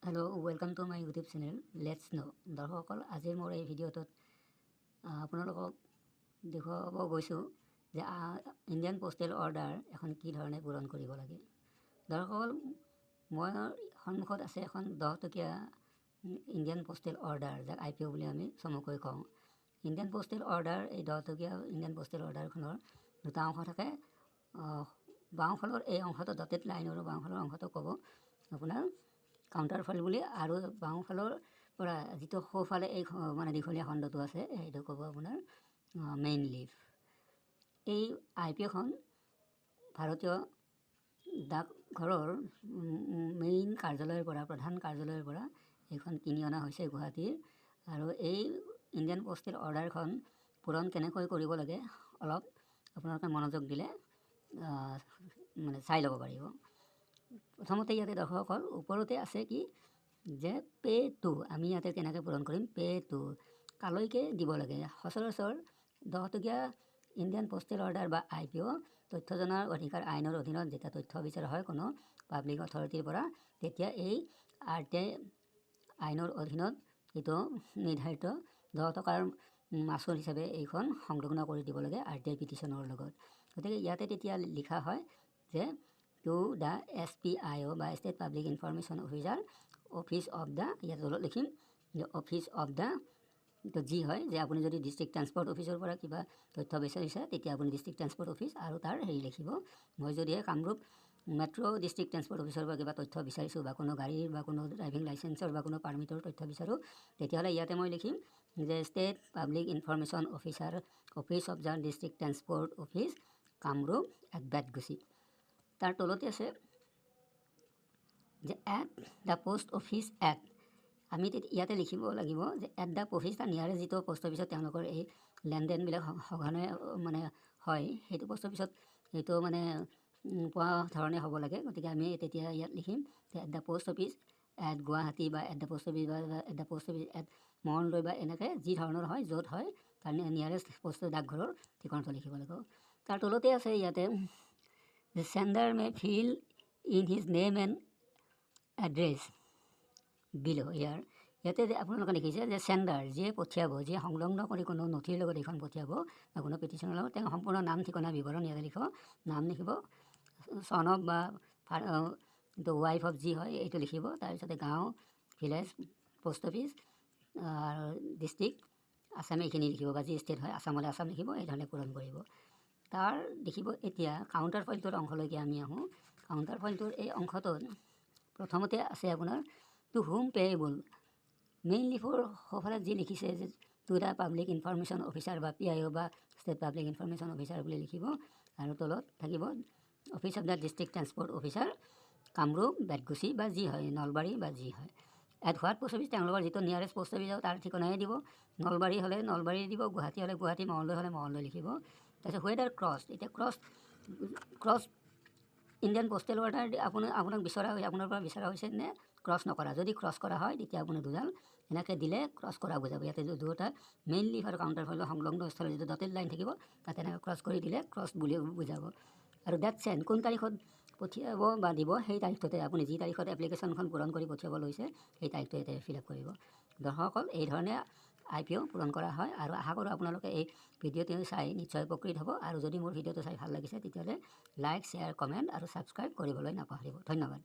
Hello' welcome to my YouTube channel let's ন' দৰ্শকসকল, আজিৰ মোৰ এই ভিডিঅ'টোত আপোনালোকক দেখুৱাব গৈছোঁ যে ইণ্ডিয়ান পোষ্টেল অৰ্ডাৰ এখন কি ধৰণে পূৰণ কৰিব লাগে। দৰ্শকসকল, মোৰ সন্মুখত আছে এখন 10 টকীয়া ইণ্ডিয়ান পোষ্টেল অৰ্ডাৰ, যাক IPO বুলি আমি চমুকৈ কওঁ। ইণ্ডিয়ান পোষ্টেল অৰ্ডাৰ, এই 10 টকীয়া ইণ্ডিয়ান পোষ্টেল অৰ্ডাৰখনৰ দুটা অংশ থাকে। বাওঁফালৰ এই অংশটো ডটেড লাইন আৰু বাওঁফালৰ অংশটো ক'ব আপোনাৰ কাউণ্টাৰ ফাইল বুলি, আৰু বাওঁফালৰ পৰা যিটো সোঁফালে এই মানে দীঘলীয়া খণ্ডটো আছে সেইটো ক'ব আপোনাৰ মেইন লিফ। এই IPOখন ভাৰতীয় ডাকঘৰৰ মেইন কাৰ্যালয়ৰ পৰা, প্ৰধান কাৰ্যালয়ৰ পৰা এইখন কিনি অনা হৈছে গুৱাহাটীৰ। আৰু এই ইণ্ডিয়ান পোষ্টেল অৰ্ডাৰখন পূৰণ কেনেকৈ কৰিব লাগে অলপ আপোনালোকে মনোযোগ দিলে মানে চাই ল'ব পাৰিব। প্ৰথমতে ইয়াতে দৰ্শকসকল ওপৰতে আছে কি যে পে' টু, আমি ইয়াতে কেনেকৈ পূৰণ কৰিম, পে' টু কালৈকে দিব লাগে। সচৰাচৰ 10 টকীয়া ইণ্ডিয়ান পোষ্টেল অৰ্ডাৰ বা IPO তথ্য জনাৰ অধিকাৰ আইনৰ অধীনত যেতিয়া তথ্য বিচৰা হয় কোনো পাব্লিক অথৰিটিৰ পৰা, তেতিয়া এই RTI আইনৰ অধীনত এইটো নিৰ্ধাৰিত 10 টকাৰ মাচুল হিচাপে এইখন সংলগ্ন কৰি দিব লাগে RTI পিটিশ্যনৰ লগত। গতিকে ইয়াতে তেতিয়া লিখা হয় যে টু দ্য SPIO বা state public information officer, office of the, ইয়াত তলত লিখিম যে অফিচ অফ দ্য, তো যি হয় যে আপুনি যদি ডিষ্ট্ৰিক্ট ট্ৰান্সপৰ্ট অফিচৰ পৰা কিবা তথ্য বিচাৰিছে তেতিয়া আপুনি ডিষ্ট্ৰিক্ট ট্ৰান্সপৰ্ট অফিচ আৰু তাৰ লিখিব। মই যদিহে কামৰূপ মেট্ৰ' ডিষ্ট্ৰিক্ট ট্ৰান্সপৰ্ট অফিচৰ পৰা কিবা তথ্য বিচাৰিছোঁ বা কোনো গাড়ীৰ বা কোনো ড্ৰাইভিং লাইচেঞ্চৰ বা কোনো পাৰ্মিটৰ তথ্য বিচাৰোঁ, তেতিয়াহ'লে ইয়াতে মই লিখিম যে state public information officer, office of the district transport office Kamrup @Betguchi. তাৰ তলতে আছে যে at the post office at, আমি ইয়াতে লিখিব লাগিব যে এট দ্য অফিচ, তাৰ নিয়াৰেষ্ট যিটো পোষ্ট অফিচত তেওঁলোকৰ এই লেনদেনবিলাক সঘনে মানে হয়, সেইটো পোষ্ট অফিচত সেইটো মানে পোৱা ধৰণে হ'ব লাগে। গতিকে আমি তেতিয়া ইয়াত লিখিম যে at the post office at Guwahati বা এট দ্য পোষ্ট অফিচ বা at the post office at Mangaldoi বা এনেকৈ যি ধৰণৰ হয়, য'ত হয় তাৰ নিয়াৰেষ্ট পোষ্ট ডাকঘৰৰ ঠিকনাটো লিখিব লাগিব। তাৰ তলতে আছে ইয়াতে যে sender may fill in his name and address below' ইয়াতে যে আপোনালোকে লিখিছে যে চেণ্ডাৰ, যিয়ে পঠিয়াব, যিয়ে সংলগ্ন কৰি কোনো নথিৰ লগত এইখন পঠিয়াব বা কোনো পিটিশ্যনৰ লগত, তেওঁ সম্পূৰ্ণ নাম ঠিকনা বিৱৰণ ইয়াতে লিখিব। নাম লিখিব, চন অফ বা ৱাইফ অফ যি হয় এইটো লিখিব। তাৰপিছতে গাঁও, ভিলেজ, পোষ্ট অফিচ আৰু ডিষ্ট্ৰিক্ট আছাম এইখিনি লিখিব, বা যি ষ্টেট হয় আছাম হ'লে আছাম লিখিব। এই ধৰণে পূৰণ কৰিব। তাৰ দেখিব এতিয়া কাউণ্টাৰ ফাইলটোৰ অংশলৈকে আমি আহোঁ। কাউণ্টাৰ ফাইলটোৰ এই অংশটোত প্ৰথমতে আছে আপোনাৰ টু হুম পেয়েবল। মেইন লিফৰ সোঁফালে যি লিখিছে যে to the public information officer বা PIO বা ষ্টেট পাব্লিক ইনফৰমেশ্যন অফিচাৰ বুলি লিখিব, আৰু তলত থাকিব office of the district transport officer Kamrup, Betguchi বা যি হয় নলবাৰী বা যি হয়। এট হোৱাট পোষ্ট অফিচ, তেওঁলোকৰ যিটো নিয়াৰেষ্ট পোষ্ট অফিচ তাৰ ঠিকনাই দিব। নলবাৰী হ'লে নলবাৰী দিব, গুৱাহাটী হ'লে গুৱাহাটী, মঙলদৈ হ'লে মঙলদৈ লিখিব। তাৰপিছত হুৱেদাৰ ক্ৰছ, এতিয়া ক্ৰছ ইণ্ডিয়ান পোষ্টেল অৰ্ডাৰ আপোনাক বিচৰা হৈছে, আপোনাৰ পৰা বিচৰা হৈছে নে ক্ৰছ নকৰা। যদি ক্ৰছ কৰা হয় তেতিয়া আপুনি দুডাল এনেকৈ দিলে ক্ৰছ কৰা বুজাব। ইয়াতে দুটা মেইন লিফ আৰু কাউণ্টাৰ ফাইলৰ সংলগ্ন স্থলত যিটো ডটেড লাইন থাকিব তাতে এনেকৈ ক্ৰছ কৰি দিলে ক্ৰছ বুলি বুজাব। আৰু ডেট চেণ্ড, কোন তাৰিখত পঠিয়াব বা দিব সেই তাৰিখটোতে আপুনি যি তাৰিখত এপ্লিকেশ্যনখন পূৰণ কৰি পঠিয়াব লৈছে সেই তাৰিখটো ইয়াতে ফিল আপ কৰিব। দৰ্শকসকল, এই ধৰণে IPO পূৰণ কৰা হয়, আৰু আশা কৰোঁ আপোনালোকে এই ভিডিঅ'টো চাই নিশ্চয় উপকৃত হ'ব। আৰু যদি মোৰ ভিডিঅ'টো চাই ভাল লাগিছে তেতিয়াহ'লে লাইক, শ্বেয়াৰ, কমেণ্ট আৰু ছাবস্ক্ৰাইব কৰিবলৈ নাপাহৰিব। ধন্যবাদ।